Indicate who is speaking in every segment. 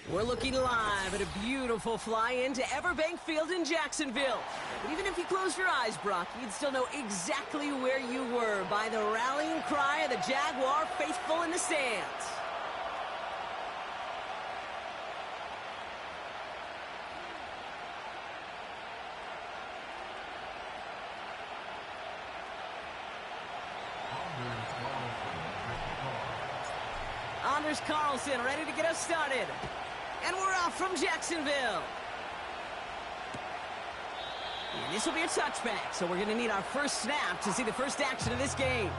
Speaker 1: We're looking live at a beautiful fly-in to Everbank Field in Jacksonville. But even if you closed your eyes, Brock, you'd still know exactly where you were by the rallying cry of the Jaguar faithful in the stands. Anders Carlson ready to get us started. And we're off from Jacksonville. And this will be a touchback, so we're going to need our first snap to see the first action of this game.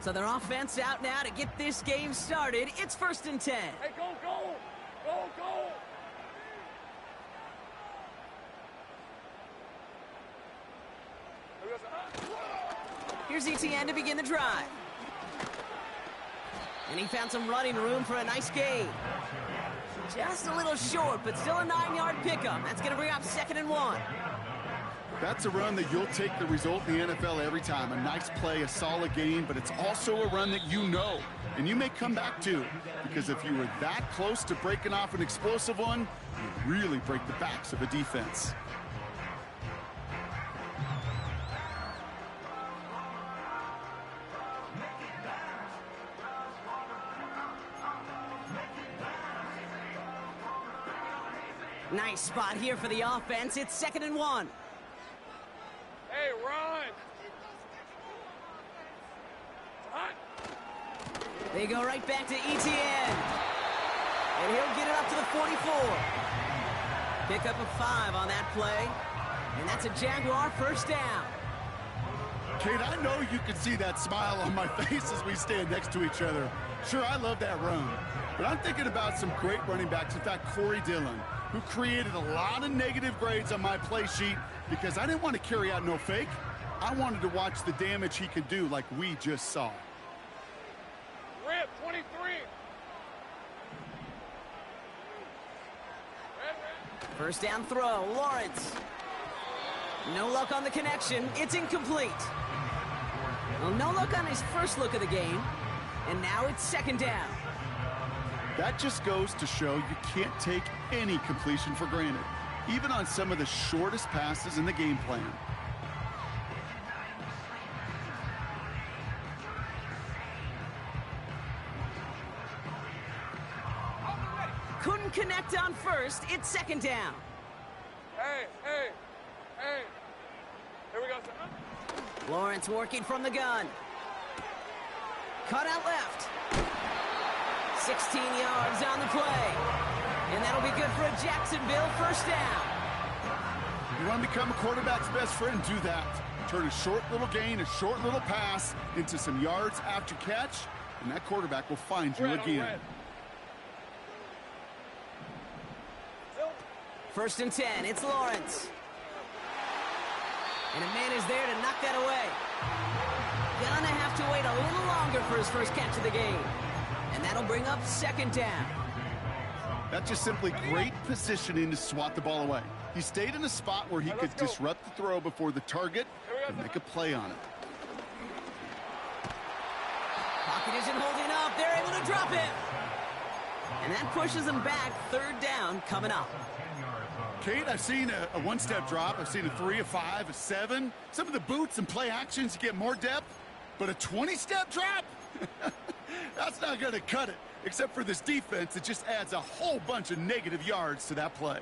Speaker 1: So their offense out now to get this game started. It's 1st and 10.
Speaker 2: Hey, go, go! Go, go!
Speaker 1: Here's Etienne to begin the drive. And he found some running room for a nice gain. Just a little short, but still a 9-yard pickup. That's going to bring up 2nd and 1.
Speaker 3: That's a run that you'll take the result in the NFL every time. A nice play, a solid gain, but it's also a run that you know. And you may come back to, because if you were that close to breaking off an explosive one, you really break the backs of a defense.
Speaker 1: Nice spot here for the offense. It's 2nd and 1.
Speaker 2: Hey, run! Hot.
Speaker 1: They go right back to Etienne. And he'll get it up to the 44. Pick up a 5 on that play. And that's a Jaguar first down.
Speaker 3: Kate, I know you can see that smile on my face as we stand next to each other. Sure, I love that run. But I'm thinking about some great running backs. In fact, Corey Dillon, who created a lot of negative grades on my play sheet because I didn't want to carry out no fake. I wanted to watch the damage he could do like we just saw.
Speaker 2: Rip, 23.
Speaker 1: First down throw, Lawrence. No luck on the connection. It's incomplete. Well, no luck on his first look of the game. And now it's 2nd down.
Speaker 3: That just goes to show you can't take any completion for granted, even on some of the shortest passes in the game plan.
Speaker 1: Couldn't connect on first. It's 2nd down.
Speaker 2: Hey, hey, hey. Here we go, son.
Speaker 1: Lawrence working from the gun. Cut out left. 16 yards on the play. And that'll be good for a Jacksonville first down.
Speaker 3: You want to become a quarterback's best friend? Do that. Turn a short little gain, a short little pass into some yards after catch, and that quarterback will find you again.
Speaker 1: 1st and 10. It's Lawrence. And a man is there to knock that away. Gonna have to wait a little longer for his first catch of the game. And that'll bring up 2nd down.
Speaker 3: That's just simply great positioning to swat the ball away. He stayed in a spot where he could disrupt the throw before the target and make a play on it.
Speaker 1: Pocket isn't holding up. They're able to drop it. And that pushes them back. 3rd down coming up.
Speaker 3: Kate, I've seen a one-step drop. I've seen a 3, a 5, a 7. Some of the boots and play actions get more depth. But a 20-step drop? That's not going to cut it. Except for this defense, it just adds a whole bunch of negative yards to that play.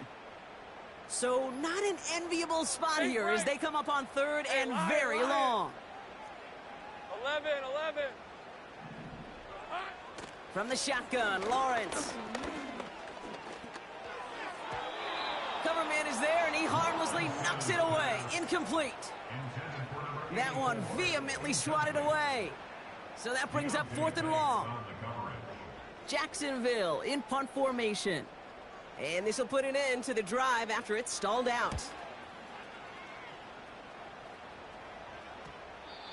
Speaker 1: So not an enviable spot here as they come up on 3rd and very long.
Speaker 2: 11.
Speaker 1: From the shotgun, Lawrence. Cover man is there, and he harmlessly knocks it away. Incomplete. That one vehemently swatted away. So that brings up 4th and long. Jacksonville in punt formation. And this will put an end to the drive after it's stalled out.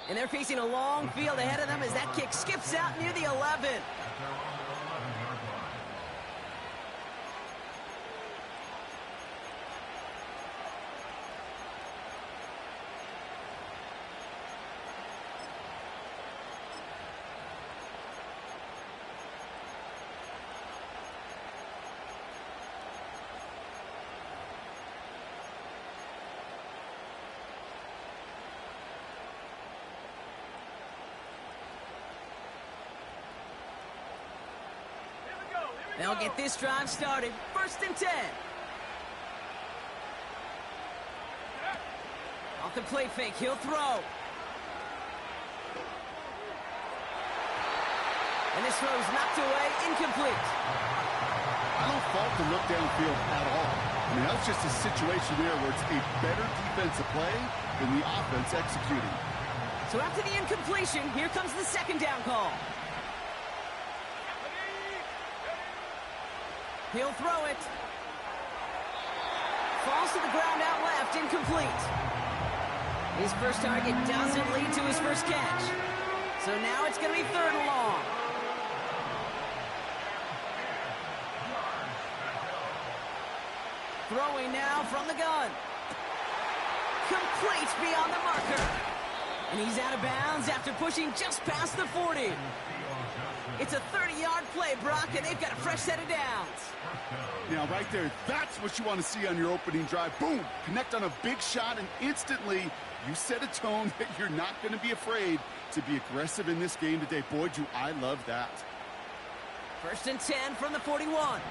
Speaker 1: And they're facing a long field ahead of them as that kick skips out near the 11. They'll get this drive started. 1st and 10. Off the play fake, he'll throw. And this throw's knocked away, incomplete.
Speaker 3: I don't fault the look downfield at all. I mean, that's just a situation there where it's a better defensive play than the offense executing.
Speaker 1: So after the incompletion, here comes the 2nd down call. He'll throw it. Falls to the ground out left, incomplete. His first target doesn't lead to his first catch. So now it's going to be 3rd and long. Throwing now from the gun. Complete beyond the marker. And he's out of bounds after pushing just past the 40. It's a 30-yard play, Brock, and they've got a fresh set of downs.
Speaker 3: Now, right there, that's what you want to see on your opening drive. Boom! Connect on a big shot, and instantly you set a tone that you're not going to be afraid to be aggressive in this game today. Boy, do I love that.
Speaker 1: 1st and 10 from the 41.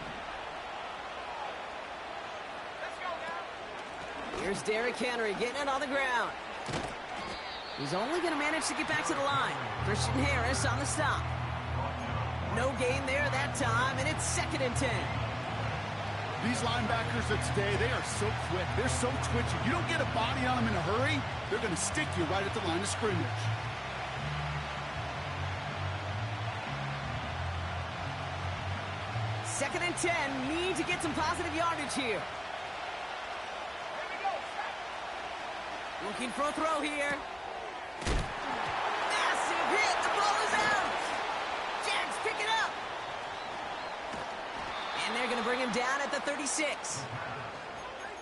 Speaker 1: Here's Derrick Henry getting it on the ground. He's only going to manage to get back to the line. Christian Harris on the stop. No gain there that time, and it's 2nd and 10.
Speaker 3: These linebackers of today, they are so quick. They're so twitchy. You don't get a body on them in a hurry, they're going to stick you right at the line of scrimmage.
Speaker 1: Second and 10, need to get some positive yardage here. Looking for a throw here. Massive hit, the ball is out. Jags pick it up. And they're going to bring him down at the 36.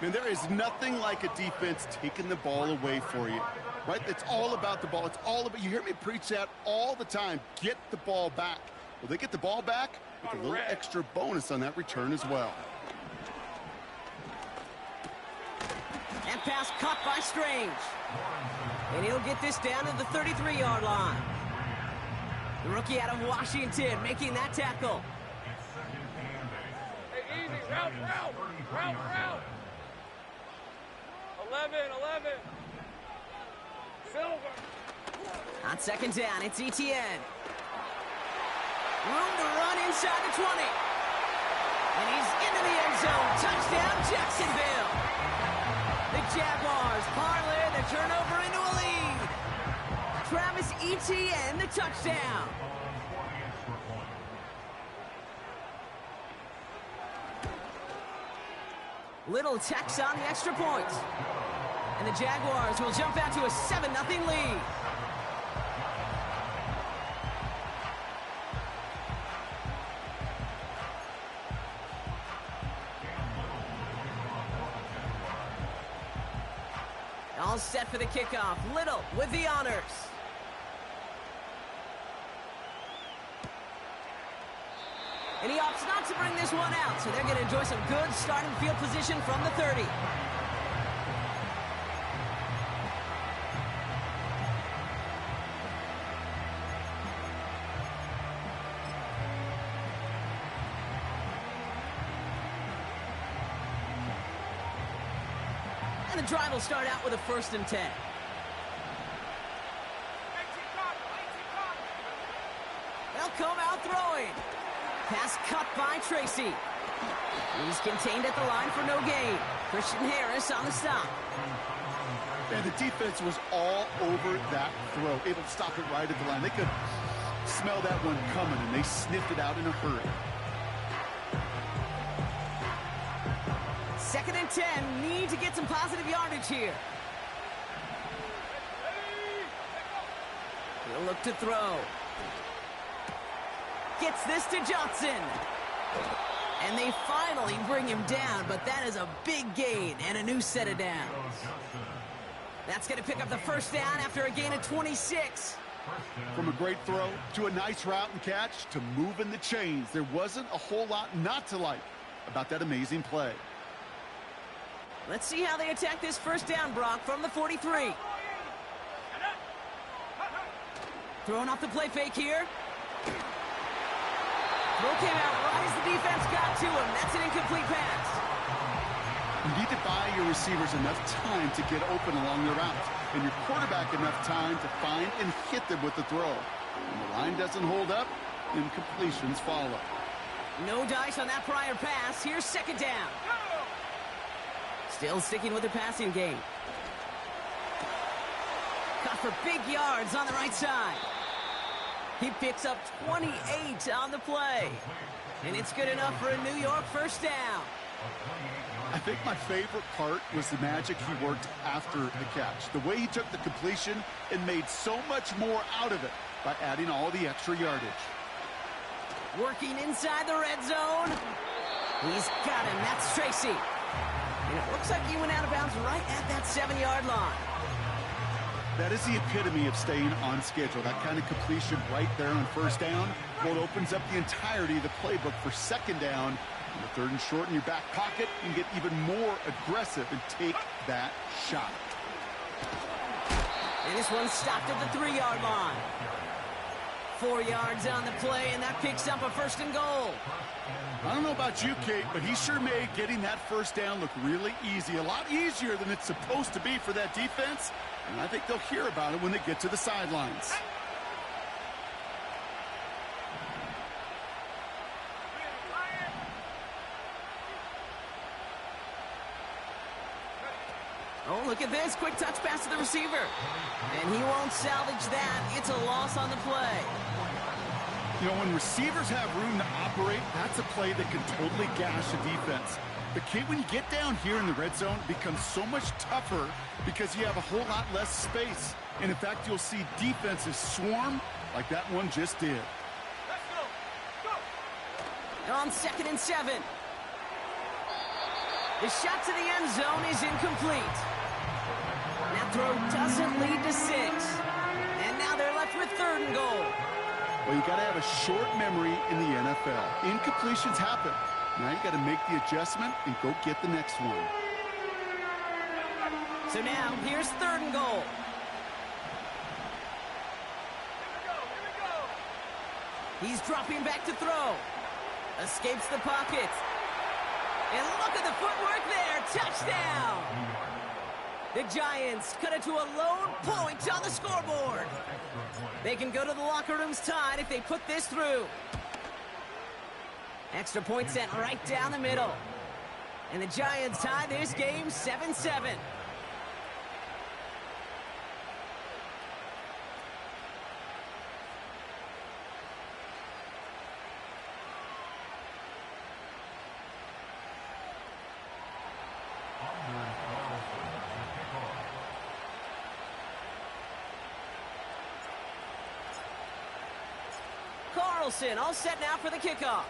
Speaker 3: Man, there is nothing like a defense taking the ball away for you, right? It's all about the ball. It's all about, you hear me preach that all the time. Get the ball back. Well, they get the ball back with a little extra bonus on that return as well.
Speaker 1: That pass caught by Strange. And he'll get this down to the 33-yard line. The rookie out of Washington making that tackle.
Speaker 2: Hey, easy. Route. 11. Silver.
Speaker 1: On 2nd down, it's Etienne. Room to run inside the 20. And he's into the end zone. Touchdown, Jacksonville. The Jaguars parlay the turnover into a lead. Travis Etienne, the touchdown. Little text on the extra point. And the Jaguars will jump out to a 7-0 lead. All set for the kickoff. Little with the honors. And he opts not to bring this one out, so they're going to enjoy some good starting field position from the 30. And the drive will start out with a 1st and 10. They'll come out throwing. Pass cut by Tracy. He's contained at the line for no gain. Christian Harris on the stop.
Speaker 3: And the defense was all over that throw, able to stop it right at the line. They could smell that one coming, and they sniffed it out in a hurry.
Speaker 1: 2nd and 10, need to get some positive yardage here. He'll look to throw. Gets this to Johnson. And they finally bring him down, but that is a big gain and a new set of downs. That's going to pick up the 1st down after a gain of 26.
Speaker 3: From a great throw to a nice route and catch to moving the chains, there wasn't a whole lot not to like about that amazing play.
Speaker 1: Let's see how they attack this 1st down, Brock, from the 43. Throwing off the play fake here. Throw came out right as the defense got to him. That's an incomplete pass.
Speaker 3: You need to buy your receivers enough time to get open along their routes, and your quarterback enough time to find and hit them with the throw. When the line doesn't hold up, incompletions follow.
Speaker 1: No dice on that prior pass. Here's second down. Still sticking with the passing game. Caught for big yards on the right side. He picks up 28 on the play. And it's good enough for a New York first down.
Speaker 3: I think my favorite part was the magic he worked after the catch. The way he took the completion and made so much more out of it by adding all the extra yardage.
Speaker 1: Working inside the red zone. He's got him. That's Tracy. And it looks like he went out of bounds right at that 7-yard line.
Speaker 3: That is the epitome of staying on schedule. That kind of completion right there on first down. Well, it opens up the entirety of the playbook for second down. On the third and short in your back pocket, you can get even more aggressive and take that shot.
Speaker 1: And this one stopped at the 3-yard line. 4 yards on the play, and that picks up a first and goal.
Speaker 3: I don't know about you, Kate, but he sure made getting that first down look really easy. A lot easier than it's supposed to be for that defense. And I think they'll hear about it when they get to the sidelines.
Speaker 1: Oh, look at this. Quick touch pass to the receiver. And he won't salvage that. It's a loss on the play.
Speaker 3: You know, when receivers have room to operate, that's a play that can totally gash a defense. But, Kate, when you get down here in the red zone, it becomes so much tougher because you have a whole lot less space. And, in fact, you'll see defenses swarm like that one just did.
Speaker 2: Let's go.
Speaker 1: On 2nd and 7. The shot to the end zone is incomplete. That throw doesn't lead to 6. And now they're left with 3rd and goal.
Speaker 3: Well, you got to have a short memory in the NFL. Incompletions happen. Now you got to make the adjustment and go get the next one.
Speaker 1: So now here's 3rd and goal. He's dropping back to throw. Escapes the pocket. And look at the footwork there. Touchdown. The Giants cut it to a lone point on the scoreboard. They can go to the locker rooms tied if they put this through. Extra point sent right down the middle. And the Giants tie this game 7-7. Carlson all set now for the kickoff.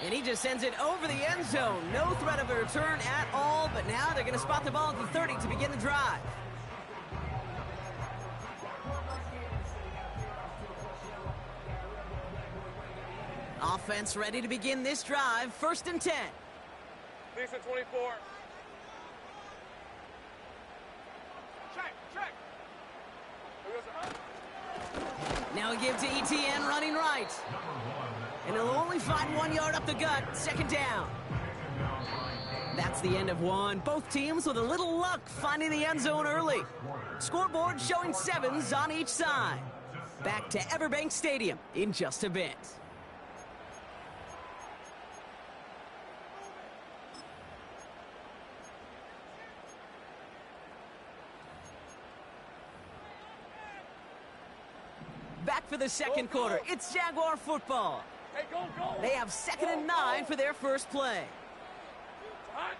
Speaker 1: And he just sends it over the end zone. No threat of a return at all, but now they're going to spot the ball at the 30 to begin the drive. Offense ready to begin this drive. 1st and 10.
Speaker 2: Decent 24.
Speaker 1: Now a give to ETN running right. And he'll only find 1 yard up the gut. 2nd down. That's the end of one. Both teams with a little luck finding the end zone early. Scoreboard showing 7s on each side. Back to Everbank Stadium in just a bit. Back for the second quarter. It's Jaguar football.
Speaker 2: Hey, go, go.
Speaker 1: They have 2nd and 9 for their first play.
Speaker 2: Hot.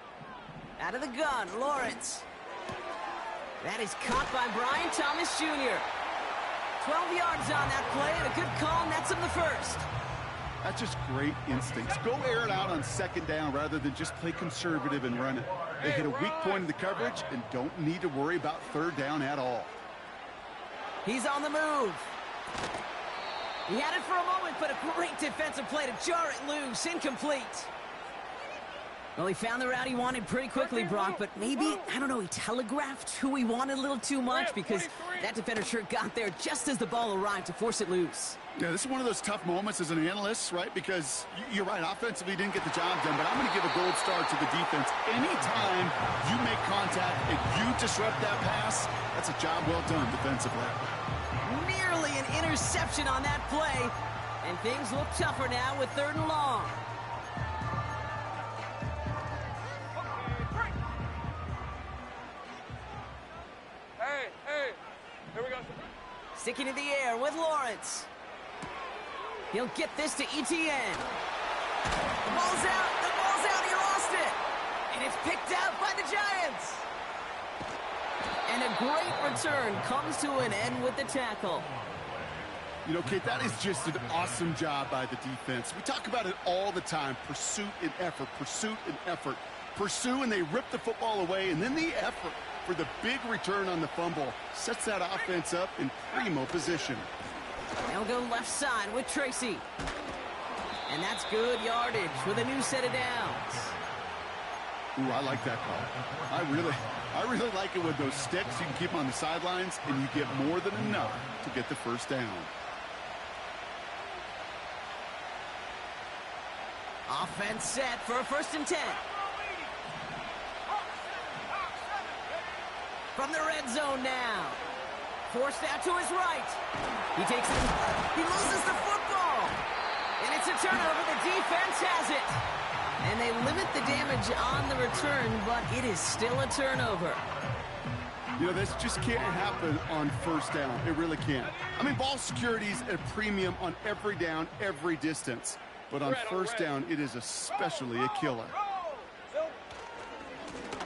Speaker 1: Out of the gun, Lawrence. That is caught by Brian Thomas Jr. 12 yards on that play, and a good call nets him the first.
Speaker 3: That's just great instincts. Go air it out on 2nd down rather than just play conservative and run it. They hit a weak point in the coverage and don't need to worry about 3rd down at all.
Speaker 1: He's on the move. He had it for a moment, but a great defensive play to jar it loose. Incomplete. Well, he found the route he wanted pretty quickly, Brock, but maybe, I don't know, he telegraphed who he wanted a little too much because that defender sure got there just as the ball arrived to force it loose.
Speaker 3: Yeah, this is one of those tough moments as an analyst, right? Because you're right, offensively didn't get the job done, but I'm going to give a gold star to the defense. Anytime you make contact and you disrupt that pass, that's a job well done defensively.
Speaker 1: Nearly an interception on that play, and things look tougher now with 3rd and long.
Speaker 2: Hey, here we go.
Speaker 1: Sticking in the air with Lawrence. He'll get this to Etienne. The ball's out, he lost it. And it's picked out by the Giants. And a great return comes to an end with the tackle.
Speaker 3: You know, Kate, that is just an awesome job by the defense. We talk about it all the time, pursuit and effort, pursuit and effort. Pursue, and they rip the football away, and then the effort for the big return on the fumble sets that offense up in primo position.
Speaker 1: They'll go left side with Tracy. And that's good yardage with a new set of downs.
Speaker 3: Ooh, I like that call. I really like it with those sticks. You can keep them on the sidelines, and you get more than enough to get the first down.
Speaker 1: Offense set for a 1st and 10. From the red zone now. Forced out to his right. He takes it. He loses the football. And it's a turnover. The defense has it. And they limit the damage on the return, but it is still a turnover.
Speaker 3: You know, this just can't happen on 1st down. It really can't. I mean, ball security's at a premium on every down, every distance. But on 1st down, it is especially a killer.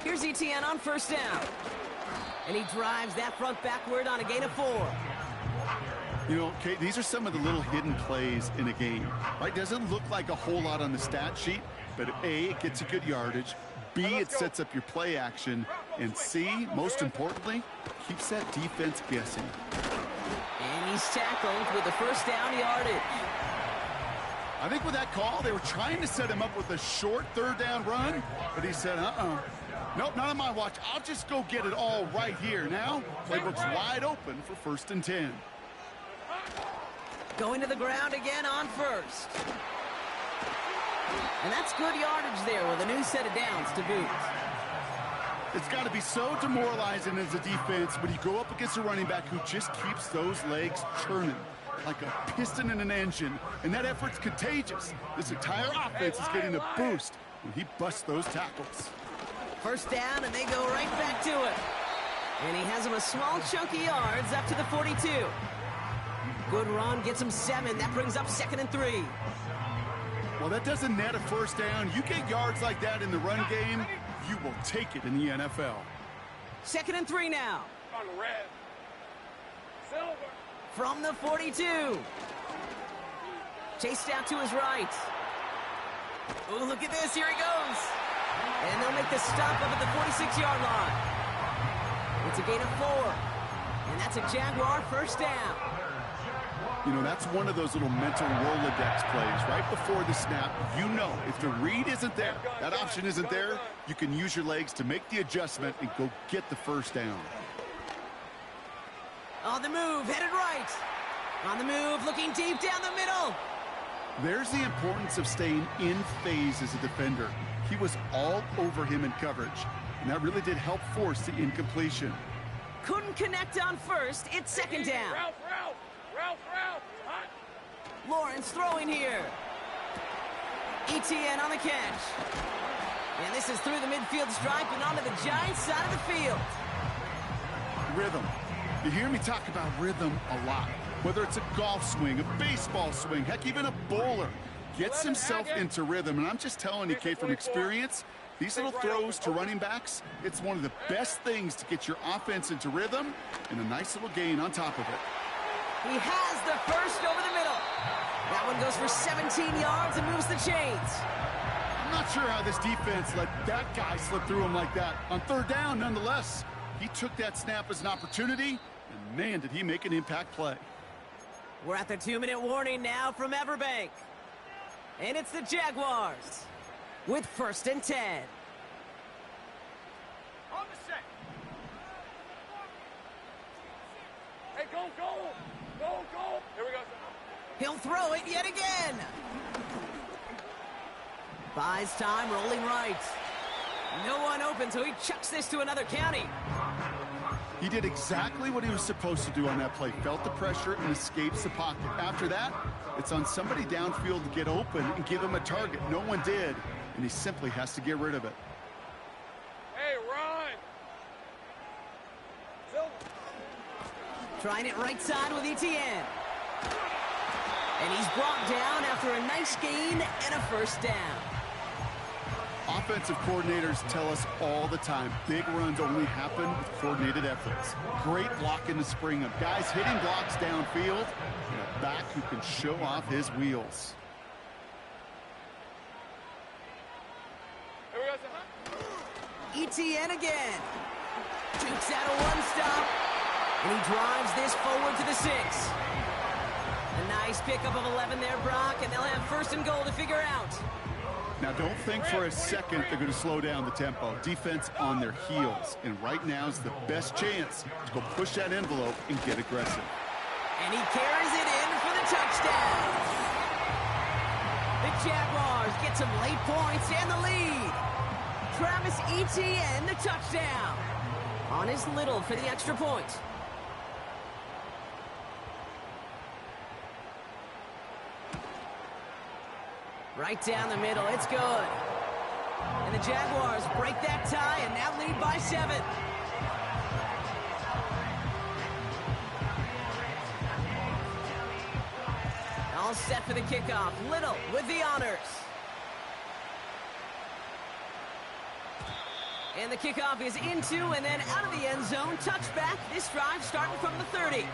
Speaker 1: Here's Etienne on 1st down. And he drives that front backward on a gain of 4.
Speaker 3: You know, Kate, these are some of the little hidden plays in a game, right? Doesn't look like a whole lot on the stat sheet, but A, it gets you good yardage, B, it sets up your play action, and C, most importantly, keeps that defense guessing.
Speaker 1: And he's tackled with the 1st down yardage.
Speaker 3: I think with that call, they were trying to set him up with a short 3rd down run, but he said, nope, not on my watch. I'll just go get it all right here. Now, playbook's wide open for 1st and 10.
Speaker 1: Going to the ground again on 1st. And that's good yardage there with a new set of downs to boot.
Speaker 3: It's got to be so demoralizing as a defense when you go up against a running back who just keeps those legs churning like a piston in an engine, and that effort's contagious. This entire offense is getting a boost when he busts those tackles.
Speaker 1: 1st down, and they go right back to it. And he has him a small chunk of yards up to the 42. Good run, gets him 7. That brings up 2nd and 3.
Speaker 3: Well, that doesn't net a 1st down. You get yards like that in the run game, you will take it in the NFL.
Speaker 1: 2nd and 3 now.
Speaker 2: On red. Silver.
Speaker 1: From the 42. Chased out to his right. Oh, look at this. Here he goes. And they'll make the stop up at the 46-yard line. It's a gain of 4. And that's a Jaguar 1st down.
Speaker 3: You know, that's one of those little mental Rolodex plays. Right before the snap, you know if the read isn't there, that option isn't there, you can use your legs to make the adjustment and go get the 1st down.
Speaker 1: On the move, headed right. On the move, looking deep down the middle.
Speaker 3: There's the importance of staying in phase as a defender. He was all over him in coverage, and that really did help force the incompletion.
Speaker 1: Couldn't connect on 1st. It's 2nd down.
Speaker 2: Ralph, hot.
Speaker 1: Lawrence throwing here. Etienne on the catch. And this is through the midfield stripe and onto the Giants side of the field.
Speaker 3: Rhythm. You hear me talk about rhythm a lot. Whether it's a golf swing, a baseball swing, heck, even a bowler gets himself into rhythm. And I'm just telling you, Kate, from experience, these little throws to running backs, it's one of the best things to get your offense into rhythm and a nice little gain on top of it.
Speaker 1: He has the 1st over the middle. That one goes for 17 yards and moves the chains.
Speaker 3: I'm not sure how this defense let that guy slip through him like that. On 3rd down, nonetheless, he took that snap as an opportunity, and man, did he make an impact play.
Speaker 1: We're at the 2-minute warning now from Everbank. And it's the Jaguars. with 1st and 10.
Speaker 2: On the set. Hey, go, go. Go, go. Here we go.
Speaker 1: He'll throw it yet again. Buys time, rolling right. No one open, so he chucks this to another county.
Speaker 3: He did exactly what he was supposed to do on that play. Felt the pressure and escapes the pocket. After that, it's on somebody downfield to get open and give him a target. No one did, and he simply has to get rid of it.
Speaker 2: Hey, run. Silver.
Speaker 1: Trying it right side with Etienne. And he's brought down after a nice gain and a 1st down.
Speaker 3: Offensive coordinators tell us all the time, big runs only happen with coordinated efforts. Great blocking to spring them. Guys hitting blocks downfield, and a back who can show off his wheels.
Speaker 2: Here we go.
Speaker 1: Etienne again. Jukes out a one-stop, and he drives this forward to the 6. A nice pickup of 11 there, Brock, and they'll have 1st and goal to figure out.
Speaker 3: Now, don't think for a second they're going to slow down the tempo. Defense on their heels, and right now is the best chance to go push that envelope and get aggressive.
Speaker 1: And he carries it in for the touchdown. The Jaguars get some late points and the lead. Travis Etienne, the touchdown. On his little for the extra point. Right down the middle, it's good. And the Jaguars break that tie and now lead by 7. All set for the kickoff. Little with the honors. And the kickoff is into and then out of the end zone. Touchback. This drive starting from the 30.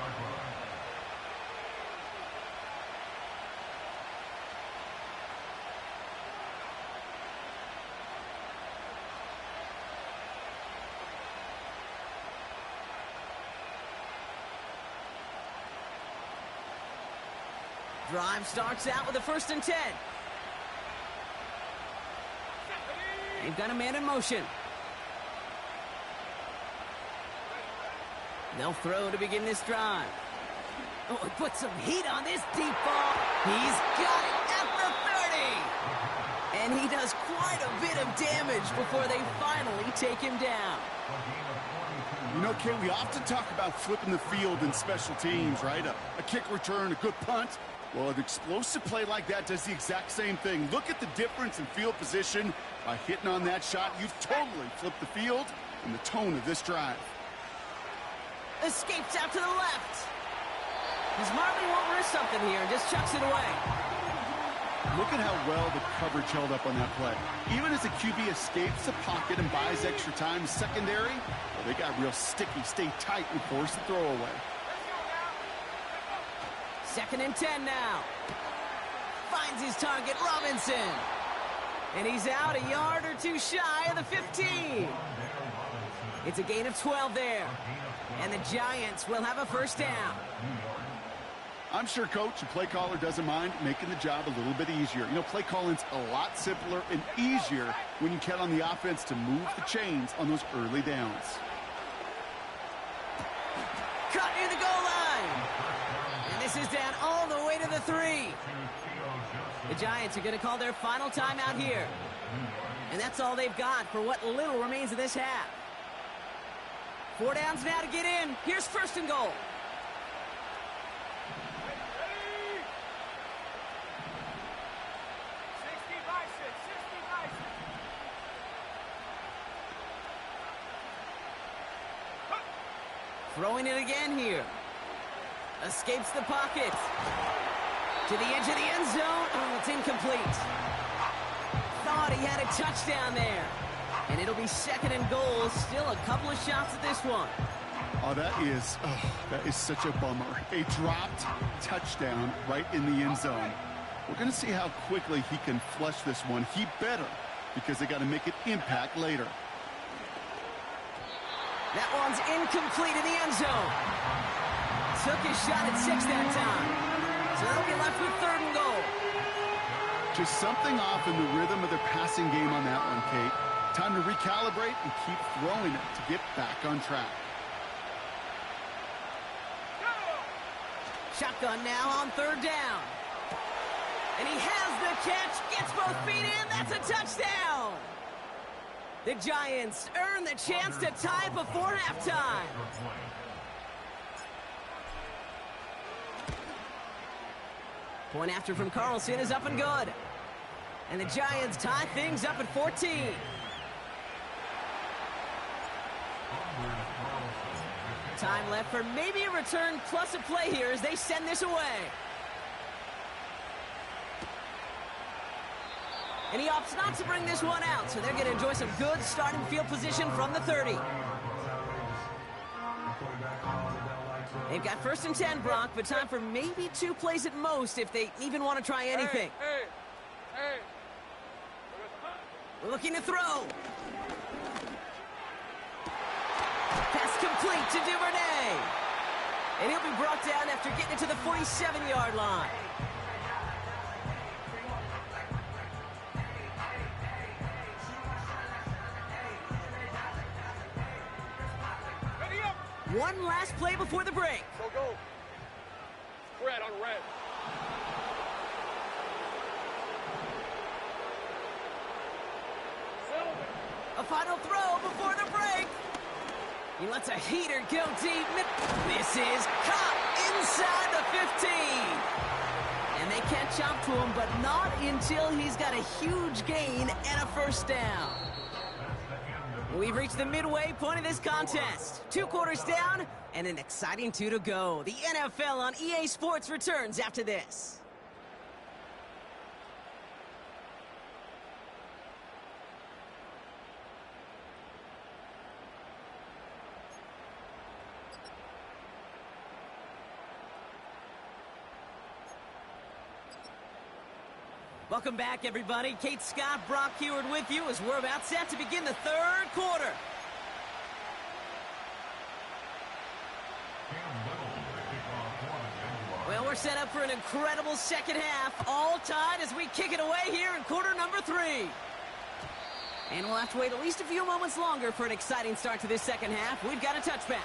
Speaker 1: Drive starts out with a 1st and 10. They've got a man in motion. They'll throw to begin this drive. Oh, he put some heat on this deep ball. He's got it at the 30. And he does quite a bit of damage before they finally take him down.
Speaker 3: You know, Ken, we often talk about flipping the field in special teams, right? A kick return, a good punt. Well, an explosive play like that does the exact same thing. Look at the difference in field position. By hitting on that shot, you've totally flipped the field and the tone of this drive.
Speaker 1: Escapes out to the left. He's Marley won't risk something here and just chucks it away.
Speaker 3: Look at how well the coverage held up on that play. Even as the QB escapes the pocket and buys extra time secondary, well, they got real sticky, stay tight, and force the throw away.
Speaker 1: 2nd and 10 now. Finds his target, Robinson. And he's out a yard or two shy of the 15. It's a gain of 12 there. And the Giants will have a 1st down.
Speaker 3: I'm sure coach and play caller doesn't mind making the job a little bit easier. You know, play calling's a lot simpler and easier when you count on the offense to move the chains on those early downs.
Speaker 1: Cut near the goal line. And this is down all the way to the 3. The Giants are going to call their final timeout here. And that's all they've got for what little remains of this half. 4 downs now to get in. Here's 1st and goal. Throwing it again here. Escapes the pocket. To the edge of the end zone. Oh, it's incomplete. Thought he had a touchdown there. And it'll be 2nd and goal. Still a couple of shots at this one.
Speaker 3: Oh, that is such a bummer. A dropped touchdown right in the end zone. We're going to see how quickly he can flush this one. He better, because they got to make an impact later.
Speaker 1: That one's incomplete in the end zone. Took his shot at 6 that time. So they'll be left with 3rd and goal.
Speaker 3: Just something off in the rhythm of their passing game on that one, Kate. Time to recalibrate and keep throwing it to get back on track.
Speaker 1: Shotgun now on third down. And he has the catch, gets both feet in, that's a touchdown! The Giants earn the chance to tie before halftime. Point after from Carlson is up and good. And the Giants tie things up at 14. Time left for maybe a return plus a play here as they send this away. And he opts not to bring this one out, so they're going to enjoy some good starting field position from the 30. They've got 1st and 10, Brock, but time for maybe 2 plays at most if they even want to try anything.
Speaker 2: Hey.
Speaker 1: Looking to throw. Pass complete to Duvernay. And he'll be brought down after getting it to the 47-yard line. One last play before the break.
Speaker 2: Go. Red on red.
Speaker 1: A final throw before the break. He lets a heater go deep. This is caught inside the 15. And they catch up to him, but not until he's got a huge gain and a first down. We've reached the midway point of this contest. 2 quarters down and an exciting 2 to go. The NFL on EA Sports returns after this. Welcome back, everybody. Kate Scott, Brock Huard with you as we're about set to begin the 3rd quarter. Well, we're set up for an incredible second half. All tied as we kick it away here in quarter number 3. And we'll have to wait at least a few moments longer for an exciting start to this second half. We've got a touchback.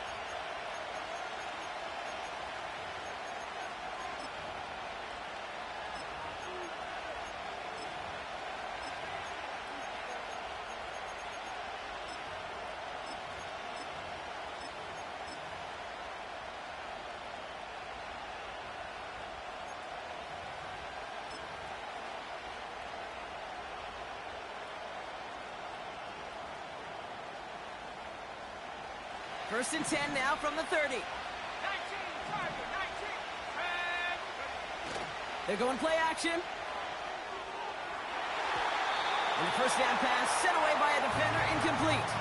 Speaker 1: First and 10 now from the 30.
Speaker 2: 19, Tiger, 19.
Speaker 1: They're going play action. And the first down pass sent away by a defender, incomplete.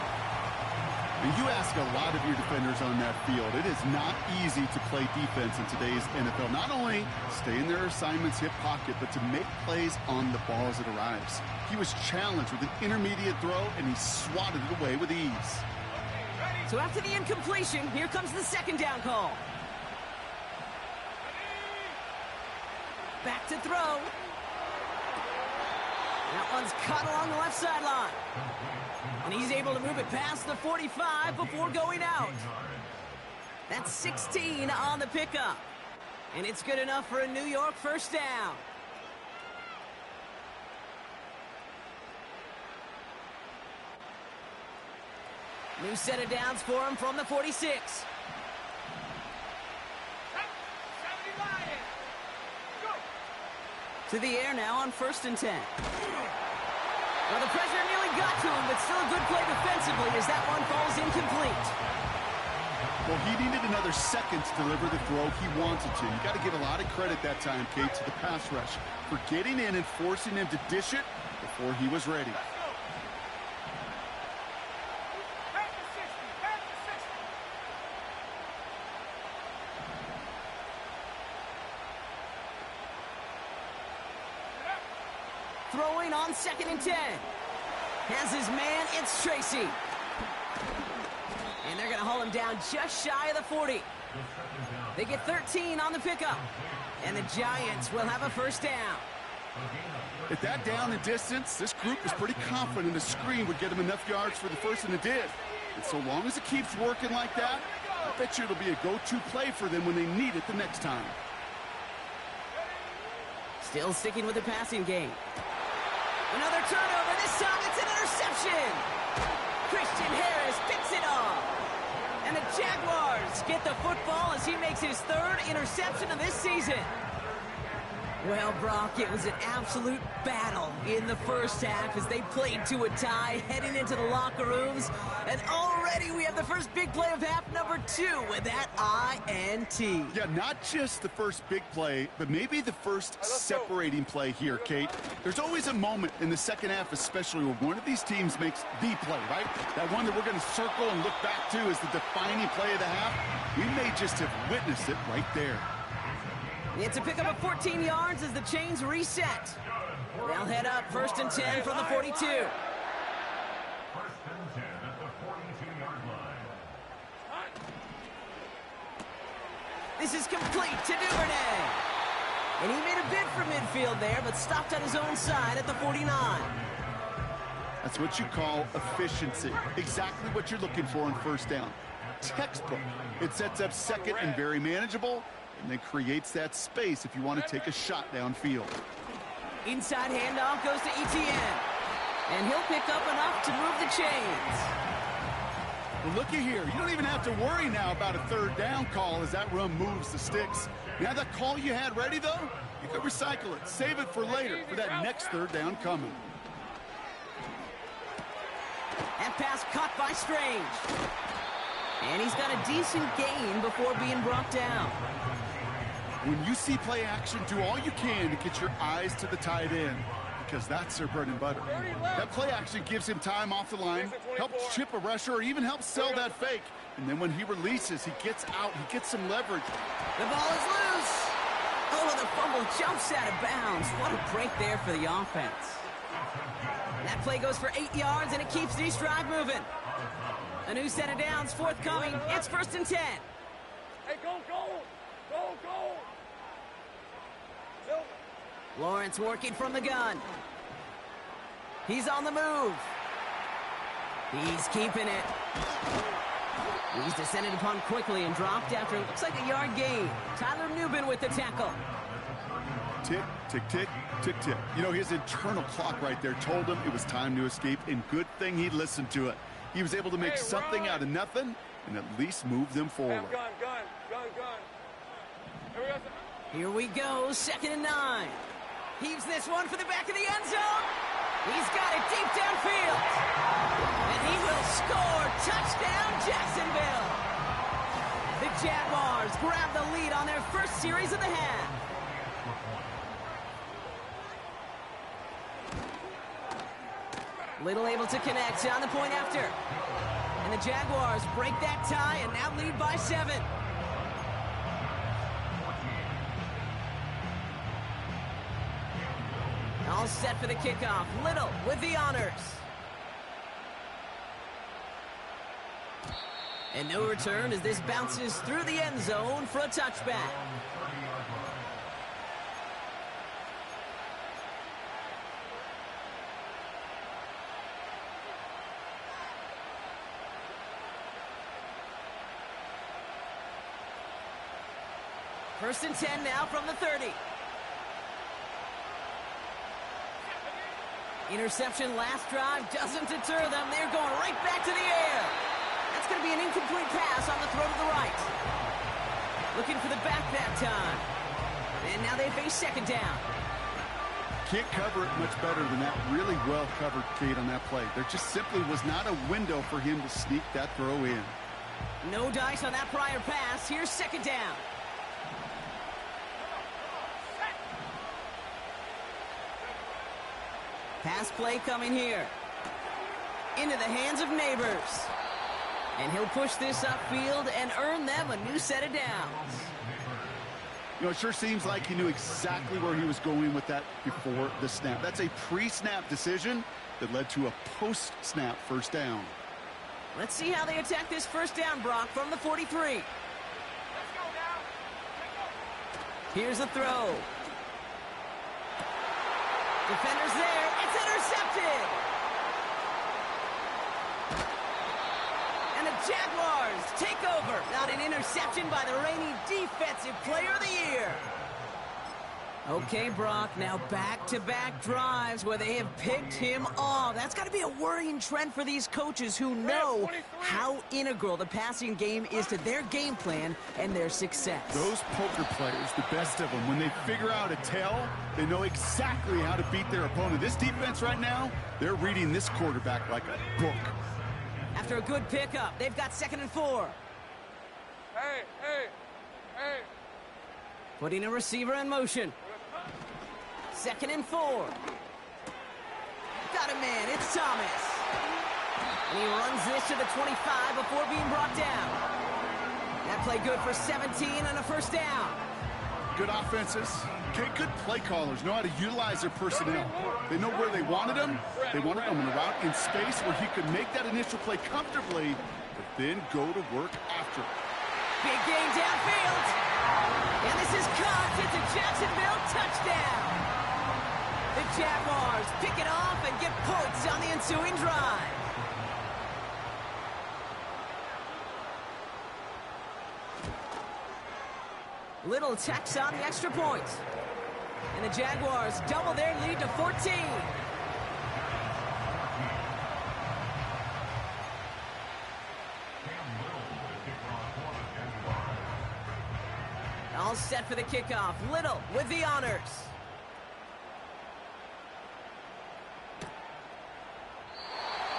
Speaker 3: And you ask a lot of your defenders on that field. It is not easy to play defense in today's NFL. Not only stay in their assignment's hip pocket, but to make plays on the ball as it arrives. He was challenged with an intermediate throw, and he swatted it away with ease.
Speaker 1: So after the incompletion, here comes the second down call. Back to throw. That one's caught along the left sideline. And he's able to move it past the 45 before going out. That's 16 on the pickup. And it's good enough for a New York first down. New set of downs for him from the 46. To the air now on 1st and 10. Well, the pressure nearly got to him, but still a good play defensively as that one falls incomplete.
Speaker 3: Well, he needed another second to deliver the throw he wanted to. You got to give a lot of credit that time, Kate, to the pass rush for getting in and forcing him to dish it before he was ready.
Speaker 1: Throwing on 2nd and 10. Has his man, it's Tracy. And they're going to haul him down just shy of the 40. They get 13 on the pickup. And the Giants will have a first down.
Speaker 3: At that down and distance, this group was pretty confident a screen would get them enough yards for the first, and it did. And so long as it keeps working like that, I bet you it'll be a go-to play for them when they need it the next time.
Speaker 1: Still sticking with the passing game. Another turnover. This time it's an interception. Christian Harris picks it off. And the Jaguars get the football as he makes his third interception of this season. Well, Brock, it was an absolute battle in the first half as they played to a tie heading into the locker rooms. And already we have the first big play of half number 2 with that INT.
Speaker 3: Yeah, not just the first big play, but maybe the first separating play here, Kate. There's always a moment in the second half, especially when one of these teams makes the play, right? That one that we're going to circle and look back to as the defining play of the half. We may just have witnessed it right there.
Speaker 1: It's a pickup of 14 yards as the chains reset. They'll head up 1st and 10 from the 42.
Speaker 2: 1st and 10 at the 42-yard line.
Speaker 1: This is complete to Duvernay. And he made a bid for midfield there, but stopped on his own side at the 49.
Speaker 3: That's what you call efficiency. Exactly what you're looking for on first down. Textbook. It sets up second and very manageable, and then creates that space if you want to take a shot downfield.
Speaker 1: Inside handoff goes to Etienne. And he'll pick up enough to move the chains.
Speaker 3: Well, looky here. You don't even have to worry now about a third down call as that run moves the sticks. Now that call you had ready, though, you could recycle it. Save it for later for that next third down coming.
Speaker 1: That pass caught by Strange. And he's got a decent gain before being brought down.
Speaker 3: When you see play action, do all you can to get your eyes to the tight end, because that's their bread and butter. That play action gives him time off the line, helps chip a rusher, or even helps sell that fake. And then when he releases, he gets out, he gets some leverage.
Speaker 1: The ball is loose. Oh, the fumble jumps out of bounds. What a break there for the offense. That play goes for 8 yards, and it keeps the drive moving. A new set of downs forthcoming. It's 1st and 10.
Speaker 2: Hey, go!
Speaker 1: Lawrence working from the gun. He's on the move. He's keeping it. He's descended upon quickly and dropped after it looks like a yard gain. Tyler Nubin with the tackle.
Speaker 3: Tick, tick, tick, tick, tick. You know, his internal clock right there told him it was time to escape, and good thing he listened to it. He was able to make something out of nothing and at least move them forward.
Speaker 2: Gun.
Speaker 1: Here we go, 2nd and 9. Heaves this one for the back of the end zone. He's got it deep downfield. And he will score. Touchdown, Jacksonville. The Jaguars grab the lead on their first series of the half. Little able to connect on the point after. And the Jaguars break that tie and now lead by 7. All set for the kickoff. Little with the honors. And no return as this bounces through the end zone for a touchback. First and 10 now from the 30. Interception last drive doesn't deter them. They're going right back to the air. That's going to be an incomplete pass on the throw to the right. Looking for the back that time. And now they face 2nd down.
Speaker 3: Can't cover it much better than that. Really well covered, Kate, on that play. There just simply was not a window for him to sneak that throw in.
Speaker 1: No dice on that prior pass. Here's 2nd down. Pass play coming here. Into the hands of Neighbors. And he'll push this upfield and earn them a new set of downs.
Speaker 3: You know, it sure seems like he knew exactly where he was going with that before the snap. That's a pre-snap decision that led to a post-snap first down.
Speaker 1: Let's see how they attack this first down, Brock, from the 43. Here's a throw. Defender's there. It's intercepted. And the Jaguars take over. Not an interception by the reigning Defensive Player of the Year. Okay, Brock, now back-to-back drives where they have picked him off. That's got to be a worrying trend for these coaches who know how integral the passing game is to their game plan and their success.
Speaker 3: Those poker players, the best of them, when they figure out a tell, they know exactly how to beat their opponent. This defense right now, they're reading this quarterback like a book.
Speaker 1: After a good pickup, they've got 2nd and 4.
Speaker 2: Hey, hey, hey.
Speaker 1: Putting a receiver in motion. 2nd and 4. Got a man, it's Thomas. And he runs this to the 25 before being brought down. That play good for 17 and a first down.
Speaker 3: Good offenses. Okay, good play callers know how to utilize their personnel. They know where they wanted them. They wanted them in a route in space where he could make that initial play comfortably, but then go to work after it.
Speaker 1: Big gain downfield. And this is caught. It's a Jacksonville touchdown. The Jaguars pick it off and get points on the ensuing drive. Little tacks on the extra point. And the Jaguars double their lead to 14. All set for the kickoff. Little with the honors.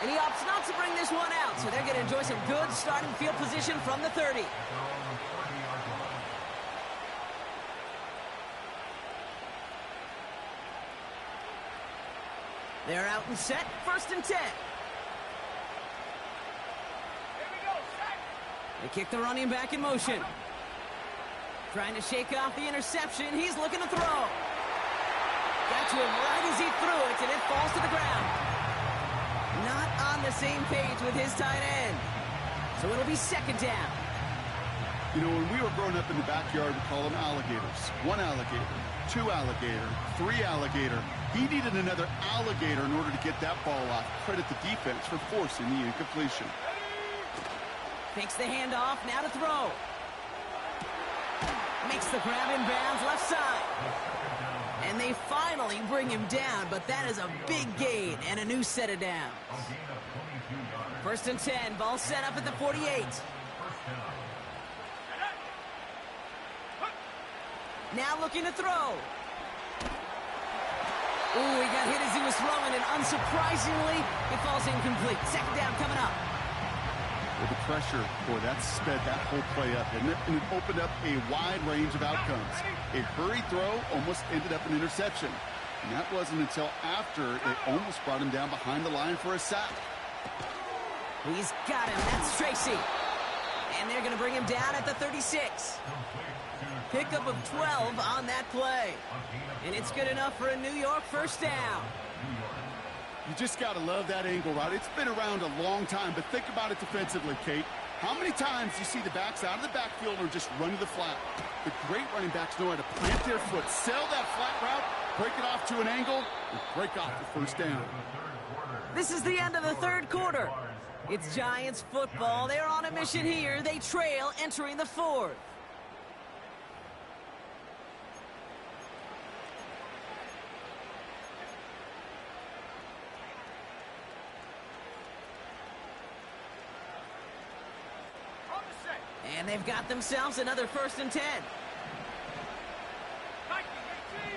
Speaker 1: And he opts not to bring this one out, so they're going to enjoy some good starting field position from the 30. They're out and set. 1st and 10.
Speaker 2: Here we go, set.
Speaker 1: They kick the running back in motion. Trying to shake off the interception. He's looking to throw. Got to him right as he threw it, and it falls to the ground. Not on the same page with his tight end. So it'll be 2nd down.
Speaker 3: You know, when we were growing up in the backyard, we call them alligators. 1 alligator, 2 alligator, 3 alligator. He needed another alligator in order to get that ball off. Credit the defense for forcing the incompletion.
Speaker 1: Fakes the handoff, now to throw. Makes the grab in bounds left side. And they finally bring him down, but that is a big gain and a new set of downs. 1st and 10, ball set up at the 48. Now looking to throw. Ooh, he got hit as he was throwing, and unsurprisingly, it falls incomplete. 2nd down coming up.
Speaker 3: With the pressure, boy, that sped that whole play up, didn't it? And it opened up a wide range of outcomes. A hurried throw almost ended up an interception. And that wasn't until after they almost brought him down behind the line for a sack.
Speaker 1: He's got him. That's Tracy. And they're going to bring him down at the 36. Pickup of 12 on that play. And it's good enough for a New York 1st down.
Speaker 3: You just got to love that angle route. It's been around a long time, but think about it defensively, Kate. How many times do you see the backs out of the backfield or just run to the flat? The great running backs know how to plant their foot, sell that flat route, break it off to an angle, and break off the 1st down.
Speaker 1: This is the end of the 3rd quarter. It's Giants football. They're on a mission here. They trail entering the 4th. And they've got themselves another 1st and 10.
Speaker 2: 19, 18.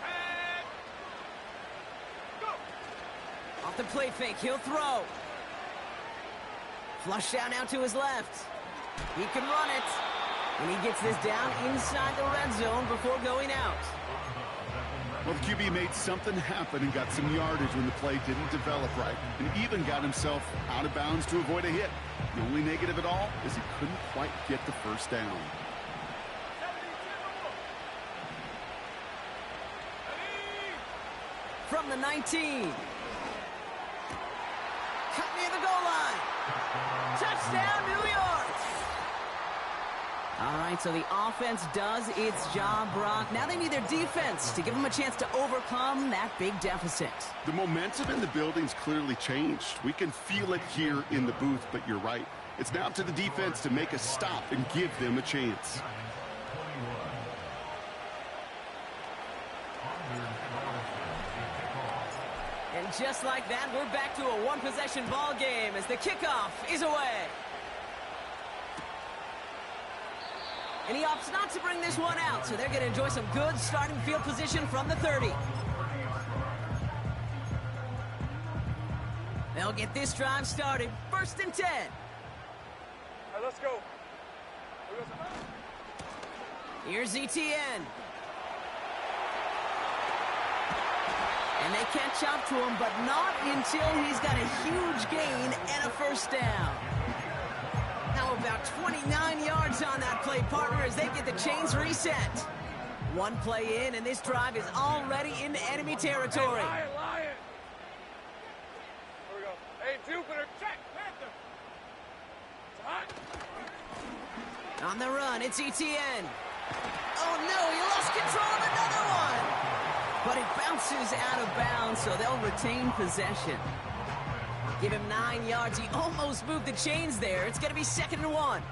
Speaker 2: And go.
Speaker 1: Off the play fake, he'll throw. Flush down now to his left. He can run it. And he gets this down inside the red zone before going out.
Speaker 3: Well, the QB made something happen and got some yardage when the play didn't develop right, and even got himself out of bounds to avoid a hit. The only negative at all is he couldn't quite get the 1st down.
Speaker 1: From the 19. Cut near the goal line. Touchdown, New York. All right, so the offense does its job, Brock. Now they need their defense to give them a chance to overcome that big deficit.
Speaker 3: The momentum in the building's clearly changed. We can feel it here in the booth, but you're right. It's now up to the defense to make a stop and give them a chance.
Speaker 1: And just like that, we're back to a one-possession ball game as the kickoff is away. And he opts not to bring this one out, so they're going to enjoy some good starting field position from the 30. They'll get this drive started. 1st and 10.
Speaker 2: All right, let's go.
Speaker 1: Here's ETN. And they catch up to him, but not until he's got a huge gain and a first down. Now about 29 yards on that play, partner, as they get the chains reset. One play in, and this drive is already into enemy territory.
Speaker 2: Hey, Lion. Here we go. Hey, Jupiter, check. Panther. It's hot.
Speaker 1: On the run, it's ETN. Oh, no, he lost control of another one. But it bounces out of bounds, so they'll retain possession. Give him 9 yards. He almost moved the chains there. It's going to be 2nd and 1.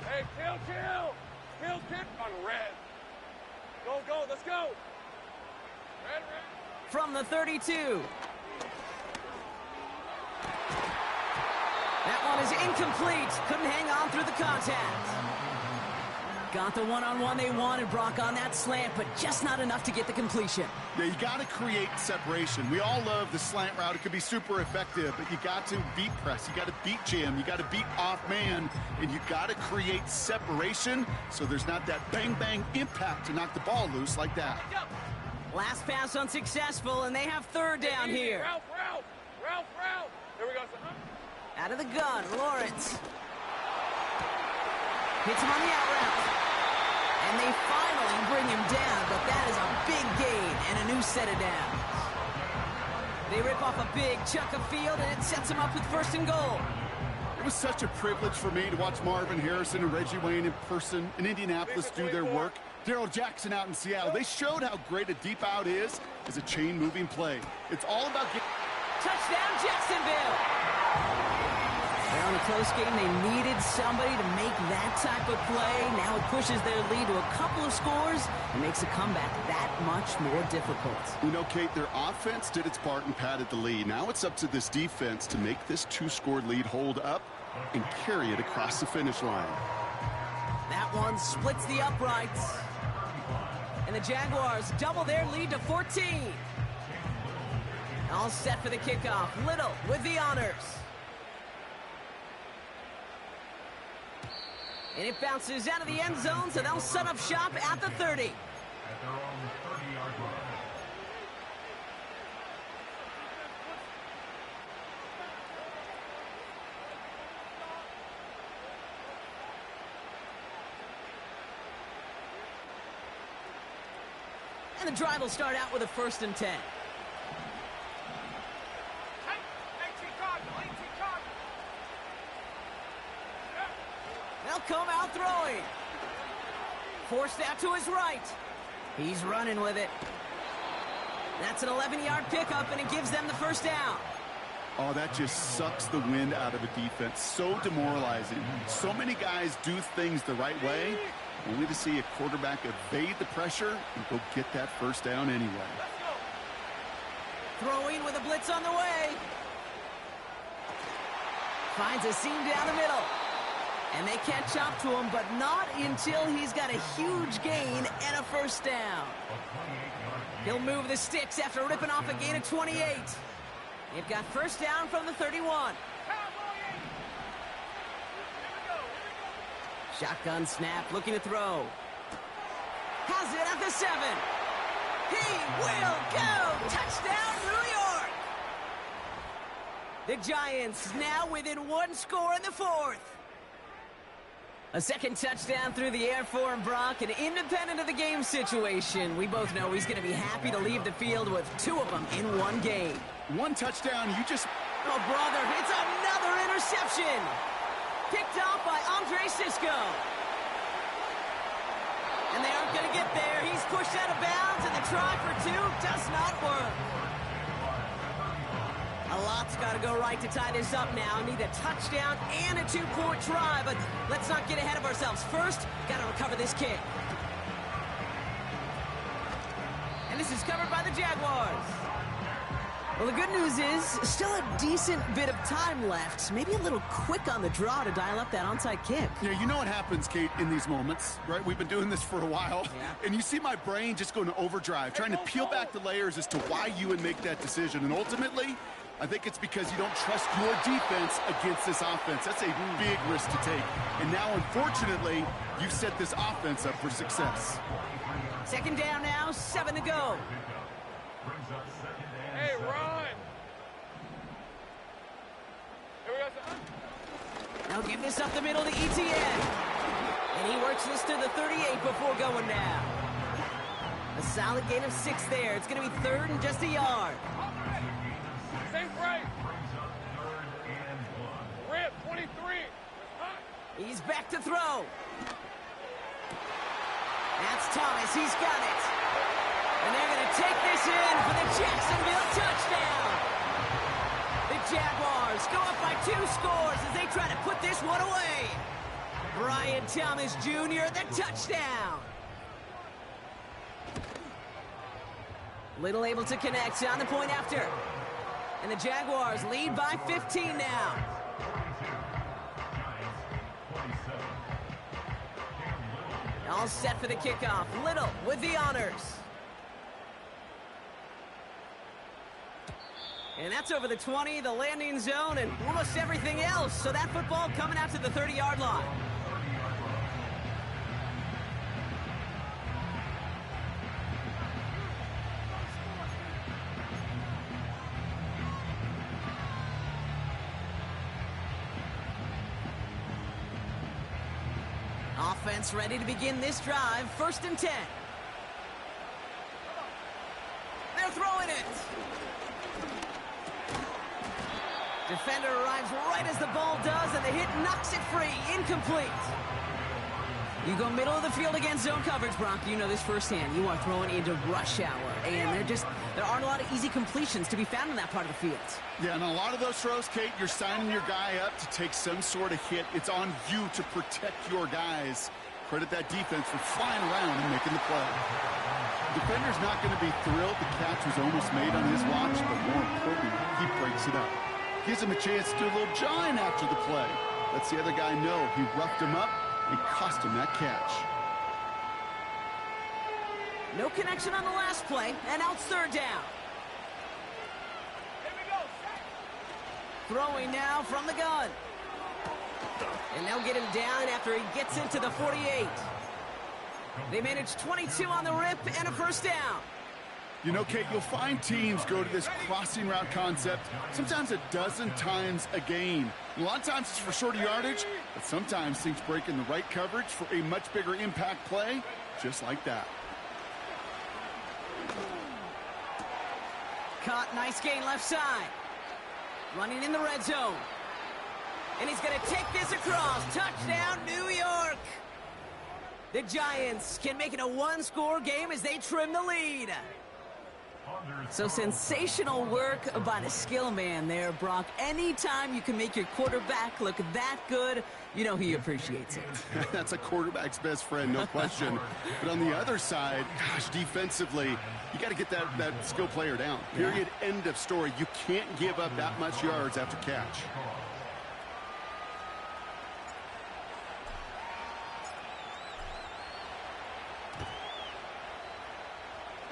Speaker 2: Hey, kill. Kill on red. Go, let's go. Red.
Speaker 1: From the 32. That one is incomplete. Couldn't hang on through the contact. Got the one-on-one they wanted, Brock, on that slant, but just not enough to get the completion.
Speaker 3: Yeah, you got to create separation. We all love the slant route. It could be super effective, but you got to beat press. You got to beat jam. You got to beat off man, and you got to create separation so there's not that bang-bang impact to knock the ball loose like that.
Speaker 1: Last pass unsuccessful, and they have 3rd down here.
Speaker 2: Ralph. Here we go.
Speaker 1: Out of the gun, Lawrence. Hits him on the out route. And they finally bring him down, but that is a big gain and a new set of downs. They rip off a big chunk of field, and it sets them up with 1st and goal.
Speaker 3: It was such a privilege for me to watch Marvin Harrison and Reggie Wayne in person in Indianapolis do their work. Darrell Jackson out in Seattle. They showed how great a deep out is as a chain-moving play. It's all about getting...
Speaker 1: Touchdown, Jacksonville! Well, in a close game, they needed somebody to make that type of play. Now it pushes their lead to a couple of scores and makes a comeback that much more difficult.
Speaker 3: You know, Kate, their offense did its part and padded the lead. Now it's up to this defense to make this 2-score lead hold up and carry it across the finish line.
Speaker 1: That one splits the uprights. And the Jaguars double their lead to 14. All set for the kickoff. Little with the honors. And it bounces out of the end zone, so they'll set up shop at the 30.
Speaker 4: At their own 30-yard line.
Speaker 1: And the drive will start out with a 1st and 10. They'll come out throwing. Forced out to his right. He's running with it. That's an 11-yard pickup, and it gives them the 1st down.
Speaker 3: Oh, that just sucks the wind out of a defense. So demoralizing. So many guys do things the right way, only to see a quarterback evade the pressure and go get that 1st down anyway.
Speaker 1: Throwing with a blitz on the way. Finds a seam down the middle. And they catch up to him, but not until he's got a huge gain and a 1st down. He'll move the sticks after ripping off a gain of 28. They've got 1st down from the 31. Shotgun snap, looking to throw. Has it at the 7. He will go! Touchdown, New York! The Giants now within 1 score in the 4th. A 2nd touchdown through the air for him, Brock, and independent of the game situation, we both know he's going to be happy to leave the field with 2 of them in 1 game.
Speaker 3: 1 touchdown, you just...
Speaker 1: Oh, brother, it's another interception! Picked off by Andre Cisco. And they aren't going to get there. He's pushed out of bounds, and the try for two does not work. A lot's got to go right to tie this up now. Need a touchdown and a two-point try, but let's not get ahead of ourselves. First, got to recover this kick. And this is covered by the Jaguars. Well, the good news is still a decent bit of time left. Maybe a little quick on the draw to dial up that onside kick.
Speaker 3: Yeah, you know what happens, Kate, in these moments, right? We've been doing this for a while, and you see my brain just going to overdrive, trying to peel back the layers as to why you would make that decision. And ultimately, I think it's because you don't trust your defense against this offense. That's a big risk to take. And now, unfortunately, you've set this offense up for success.
Speaker 1: Second down now, 7 to go.
Speaker 2: Hey, run! Here we go, son.
Speaker 1: Now give this up the middle to ETN. And he works this to the 38 before going down. A solid gain of 6 there. It's going to be third and just a yard.
Speaker 2: Same right. Rip, 23.
Speaker 1: He's back to throw. That's Thomas. He's got it. And they're going to take this in for the Jacksonville touchdown. The Jaguars go up by 2 scores as they try to put this one away. Brian Thomas Jr., the touchdown. Little able to connect on the point after. And the Jaguars lead by 15 now. All set for the kickoff. Little with the honors. And that's over the 20, the landing zone, and almost everything else. So that football coming out to the 30-yard line. Offense ready to begin this drive. 1st and 10. They're throwing it. Defender arrives right as the ball does, and the hit knocks it free. Incomplete. You go middle of the field against zone coverage, Brock. You know this firsthand. You are throwing into rush hour, and there aren't a lot of easy completions to be found in that part of the field.
Speaker 3: Yeah, and a lot of those throws, Kate, you're signing your guy up to take some sort of hit. It's on you to protect your guys. Credit that defense for flying around and making the play. The defender's not going to be thrilled the catch was almost made on his watch, but more importantly, he breaks it up. Gives him a chance to do a little jawing after the play. Lets the other guy know he roughed him up and cost him that catch.
Speaker 1: No connection on the last play, and out 3rd down.
Speaker 2: Here we go.
Speaker 1: Throwing now from the gun. And they'll get him down after he gets into the 48. They manage 22 on the rip and a 1st down.
Speaker 3: You know, Kate, you'll find teams go to this crossing route concept sometimes a dozen times a game. A lot of times it's for shorter yardage, but sometimes things break in the right coverage for a much bigger impact play, just like that.
Speaker 1: Caught, nice gain left side. Running in the red zone. And he's going to take this across. Touchdown, New York. The Giants can make it a 1-score game as they trim the lead. So sensational work by the skill man there, Brock. Anytime you can make your quarterback look that good, you know he appreciates it.
Speaker 3: That's a quarterback's best friend, no question. But on the other side, gosh, defensively, you got to get that skill player down. Period, end of story. You can't give up that much yards after catch.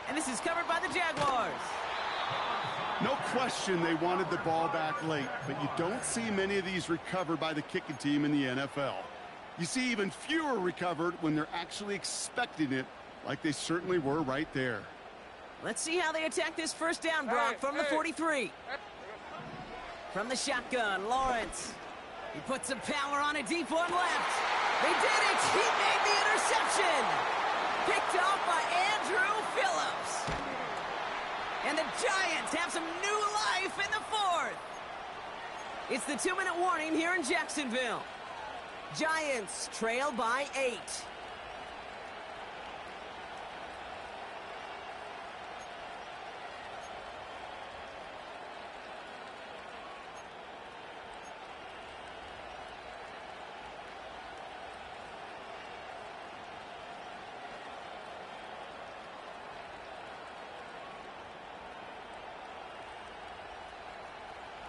Speaker 1: And this is covered by the Jaguars.
Speaker 3: No question they wanted the ball back late, but you don't see many of these recovered by the kicking team in the NFL. You see even fewer recovered when they're actually expecting it, like they certainly were right there.
Speaker 1: Let's see how they attack this 1st down, Brock, from the 43. From the shotgun, Lawrence. He puts some power on a deep one left. They did it! He made the interception! Picked off by Andrew Phillips. And the Giants have some new life in the 4th. It's the 2-minute warning here in Jacksonville. Giants trail by 8.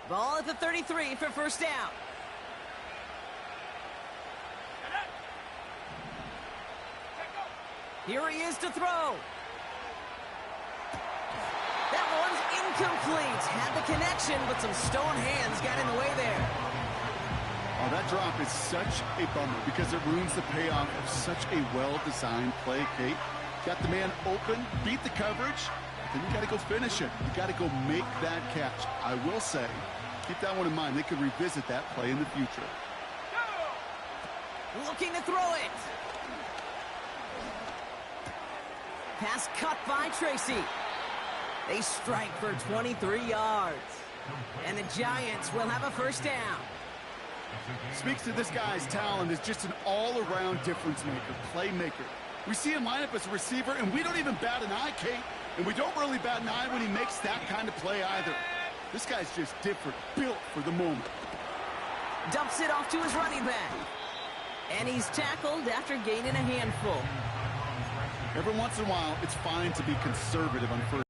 Speaker 1: Ball at the 33 for first down. Here he is to throw. That one's incomplete. Had the connection, but some stone hands got in the way there.
Speaker 3: Oh, that drop is such a bummer because it ruins the payoff of such a well-designed play, Kate. Got the man open, beat the coverage, then you got to go finish it. You got to go make that catch. I will say, keep that one in mind. They could revisit that play in the future.
Speaker 1: Looking to throw it. Pass cut by Tracy. They strike for 23 yards. And the Giants will have a first down.
Speaker 3: Speaks to this guy's talent as just an all-around difference maker, playmaker. We see him line up as a receiver, and we don't even bat an eye, Kate. And we don't really bat an eye when he makes that kind of play either. This guy's just different, built for the moment.
Speaker 1: Dumps it off to his running back. And he's tackled after gaining a handful.
Speaker 3: Every once in a while, it's fine to be conservative on first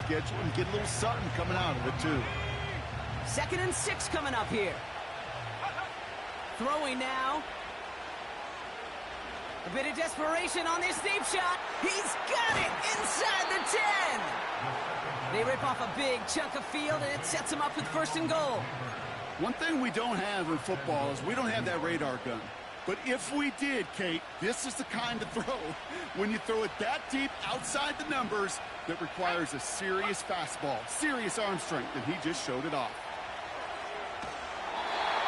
Speaker 3: schedule and get a little something coming out of it, too.
Speaker 1: 2nd and 6 coming up here. Throwing now. A bit of desperation on this deep shot. He's got it inside the 10. They rip off a big chunk of field, and it sets him up with 1st and goal.
Speaker 3: One thing we don't have in football is we don't have that radar gun. But if we did, Kate, this is the kind of throw, when you throw it that deep outside the numbers, that requires a serious fastball, serious arm strength, and he just showed it off.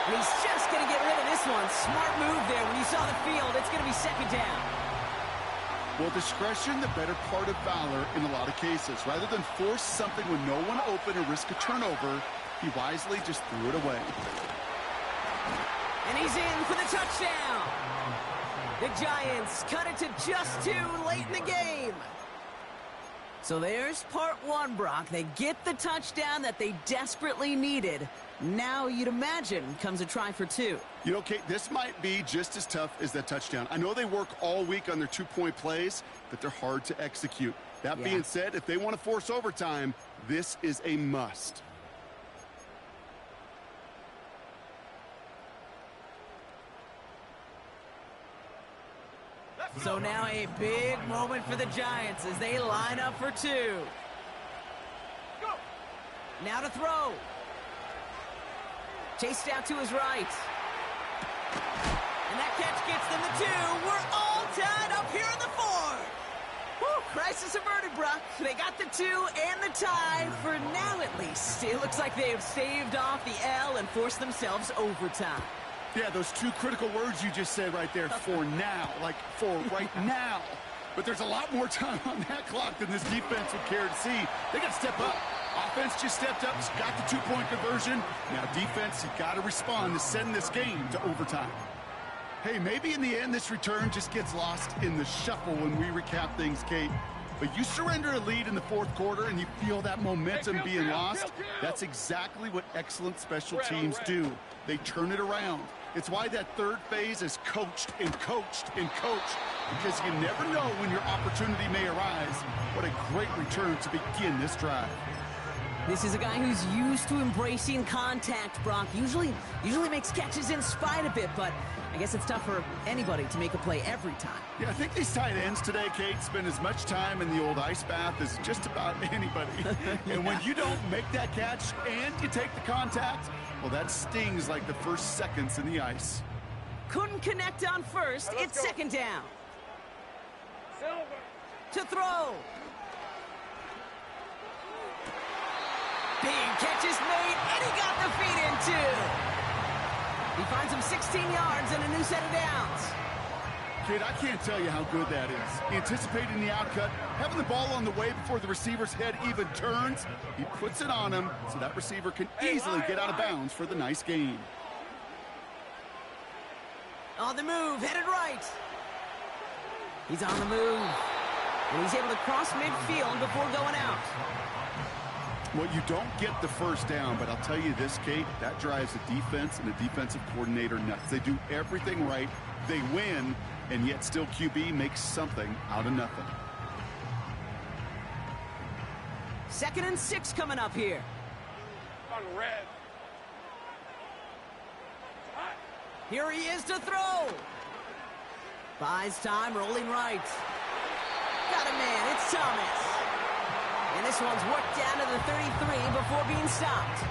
Speaker 1: He's just going to get rid of this one. Smart move there. When you saw the field, it's going to be 2nd down.
Speaker 3: Well, discretion, the better part of valor in a lot of cases. Rather than force something when no one open or risk a turnover, he wisely just threw it away.
Speaker 1: And he's in for the touchdown. The Giants cut it to just 2 late in the game. So there's part 1, Brock. They get the touchdown that they desperately needed. Now, you'd imagine, comes a try for 2.
Speaker 3: You know, Kate, this might be just as tough as that touchdown. I know they work all week on their 2-point plays, but they're hard to execute. That being said, if they want to force overtime, this is a must.
Speaker 1: So now a big moment for the Giants as they line up for 2. Now to throw. Chased out to his right. And that catch gets them the 2. We're all tied up here in the 4th. Whew, crisis averted, Brock. They got the 2 and the tie for now at least. It looks like they have staved off the L and forced themselves overtime.
Speaker 3: Yeah, those 2 critical words you just said right there, for now, like for right now. But there's a lot more time on that clock than this defense would care to see. They got to step up. Offense just stepped up, got the 2-point conversion. Now defense, you got to respond to send this game to overtime. Hey, maybe in the end this return just gets lost in the shuffle when we recap things, Kate. But you surrender a lead in the 4th quarter and you feel that momentum being lost. That's exactly what excellent special teams do. They turn it around. It's why that 3rd phase is coached and coached and coached, because you never know when your opportunity may arise. What a great return to begin this drive.
Speaker 1: This is a guy who's used to embracing contact, Brock. Usually makes catches in spite of it, but I guess it's tough for anybody to make a play every time.
Speaker 3: Yeah, I think these tight ends today, Kate, spend as much time in the old ice bath as just about anybody. And when you don't make that catch and you take the contact, well, that stings like the first seconds in the ice.
Speaker 1: Couldn't connect on first. It's 2nd down. To throw. Big catch is made, and he got the feet in, too. He finds him 16 yards and a new set of downs.
Speaker 3: Kid, I can't tell you how good that is. Anticipating the outcut, having the ball on the way before the receiver's head even turns, he puts it on him so that receiver can easily get out of bounds for the nice gain.
Speaker 1: On the move, headed right. He's on the move. And he's able to cross midfield before going out.
Speaker 3: Well, you don't get the first down, but I'll tell you this, Kate, that drives the defense and the defensive coordinator nuts. They do everything right, they win, and yet still QB makes something out of nothing.
Speaker 1: 2nd and 6 coming up here.
Speaker 2: On red.
Speaker 1: Here he is to throw. Buys time, rolling right. Got a man, it's Thomas. And this one's worked down to the 33 before being stopped.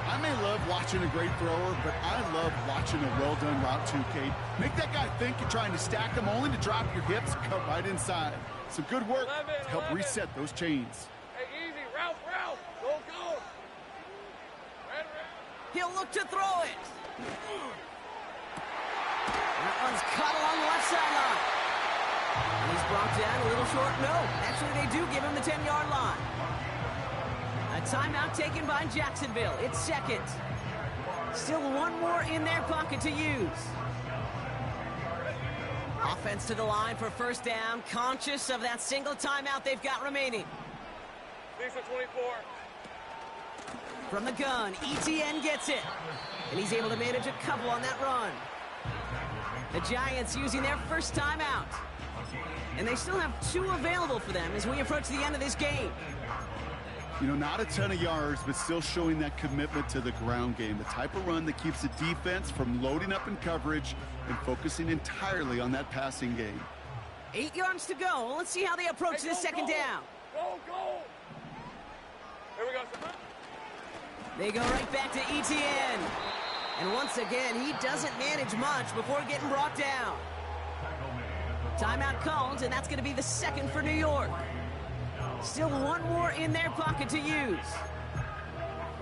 Speaker 3: I may love watching a great thrower, but I love watching a well-done route too, Kate. Make that guy think you're trying to stack him only to drop your hips and cut right inside. Some good work to help reset those chains.
Speaker 2: Hey, easy. Ralph. Go. Red.
Speaker 1: He'll look to throw it. That one's caught along the left sideline. And he's brought down a little short. No, actually they do give him the 10-yard line. A timeout taken by Jacksonville. It's 2nd. Still one more in their pocket to use. Offense to the line for first down, conscious of that single timeout they've got remaining.
Speaker 2: Lisa 24.
Speaker 1: From the gun, ETN gets it. And he's able to manage a couple on that run. The Giants using their first timeout. And they still have 2 available for them as we approach the end of this game.
Speaker 3: You know, not a ton of yards, but still showing that commitment to the ground game. The type of run that keeps the defense from loading up in coverage and focusing entirely on that passing game.
Speaker 1: 8 yards to go. Let's see how they approach this second down.
Speaker 2: Go. Here we go, sir.
Speaker 1: They go right back to ETN. And once again, he doesn't manage much before getting brought down. Timeout called, and that's going to be the 2nd for New York. Still one more in their pocket to use.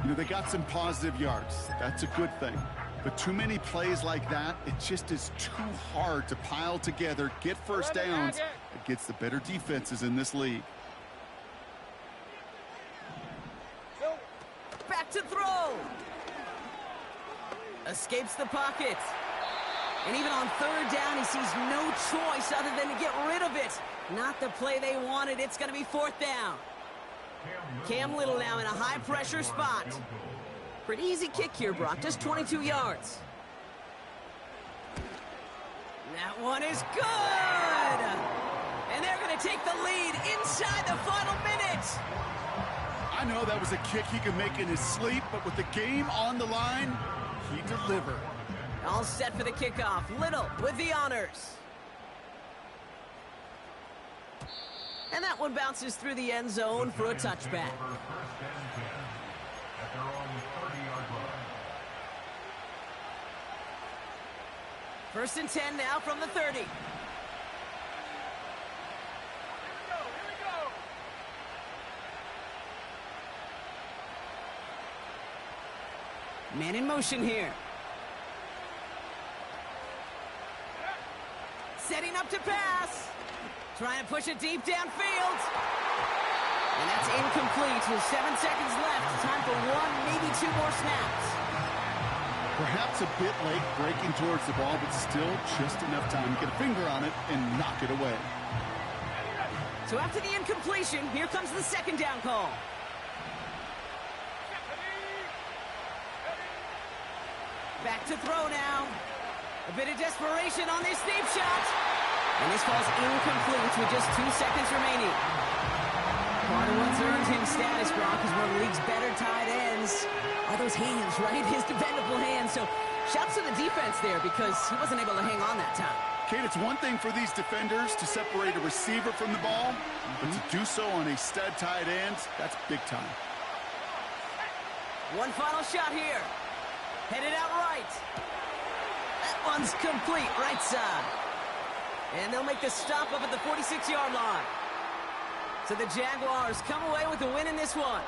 Speaker 3: You know, they got some positive yards. That's a good thing. But too many plays like that, it just is too hard to pile together, get first downs against the better defenses in this league.
Speaker 1: Back to throw. Escapes the pocket. And even on 3rd down, he sees no choice other than to get rid of it. Not the play they wanted. It's going to be 4th down. Cam Little now in a high-pressure spot. Pretty easy kick here, Brock. Just 22 yards. That one is good! And they're going to take the lead inside the final minute.
Speaker 3: I know that was a kick he could make in his sleep, but with the game on the line, he delivered.
Speaker 1: All set for the kickoff. Little with the honors. And that one bounces through the end zone for a touchback. First and 10 now from the 30. Man in motion here. Setting up to pass. Trying to push it deep downfield. And that's incomplete with 7 seconds left. Time for 1, maybe 2 more snaps.
Speaker 3: Perhaps a bit late breaking towards the ball, but still just enough time to get a finger on it and knock it away.
Speaker 1: So after the incompletion, here comes the 2nd down call. Back to throw now. A bit of desperation on this deep shot. And this falls incomplete with just 2 seconds remaining. Part of what's earned him status, Brock, is one of the league's better tight ends. Are those hands, right? His dependable hands. So shouts to the defense there because he wasn't able to hang on that time.
Speaker 3: Kate, it's one thing for these defenders to separate a receiver from the ball, but to do so on a stud tight end, that's big time.
Speaker 1: One final shot here. Headed out right. That one's complete, right side. And they'll make the stop up at the 46-yard line. So the Jaguars come away with the win in this one.